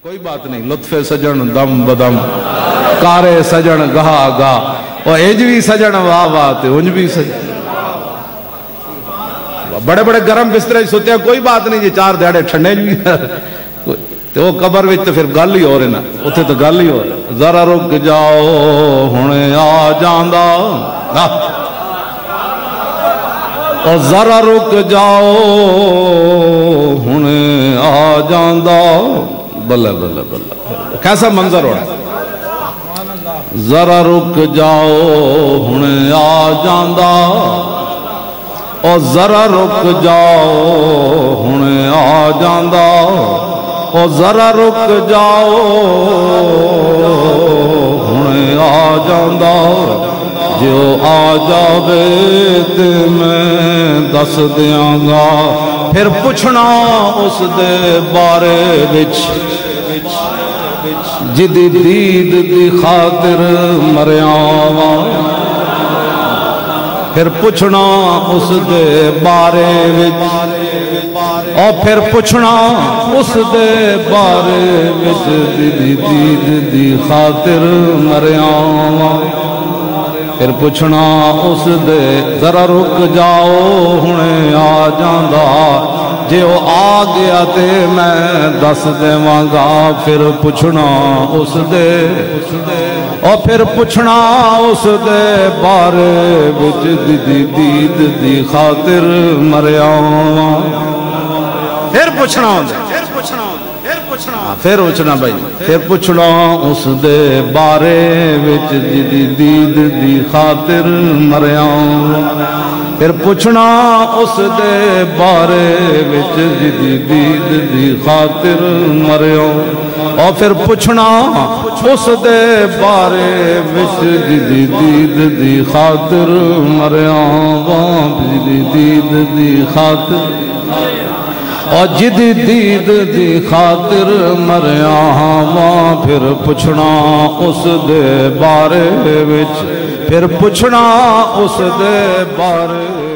کوئی بات نہیں، لطف سجن دم بدم کارے سجن گہا گا، اور ایج بھی سجن واہ واہ تے انج بھی سجن بڑے بڑے گرم بسترے سوتے ہیں، کوئی بات نہیں جی چار دیڑے ٹھنڈے بھی تو وہ قبر وچ تو پھر گل ہی ہو رہے نا، اتنے تو گل ہی ہو رہے، ذرا رک جاؤ ہنے آ جاندا، اور ذرا رک جاؤ ہنے آ جاندا، بلے بلے بلے کیسا منظر ہو رہا، ذرا رک جاؤ ہنے آ جاندا، اور ذرا رک جاؤ ہنے آ جاندا، اور ذرا رک جاؤ ہنے آ جاندا، جو آ جاوے تے میں دس دیاں گا، پھر پوچھنا اس دے بارے وچ جدی دید دی خاطر مریاں واں، پھر پوچھنا اس دے بارے وچ، اور پھر پوچھنا اس دے بارے وچ جدی دید دی خاطر مریاں واں، پھر پوچھنا اس دے ذرا رک جاؤ ہنے آ جاندا، جے وہ آ گیا تے میں دس دیواں گا، پھر پوچھنا اس دے، اور پھر پوچھنا اس دے بارے وچ دی دید دی خاطر مریاں واں، پھر پوچھنا پھر پوچھنا بھائی، پھر پوچھنا اس دے بارے وچ جدی دید دی خاطر مریاں، پھر پوچھنا اس دے بارے وچ جدی دید دی خاطر مریاں، اور پھر پوچھنا اس دے بارے وچ جدی دید دی خاطر مریاں، جدی دید دی خاطر، اور جدی دید دی خاطر مریاں واں، پھر پوچھنا اس دے بارے وچ، پھر پوچھنا اس دے بارے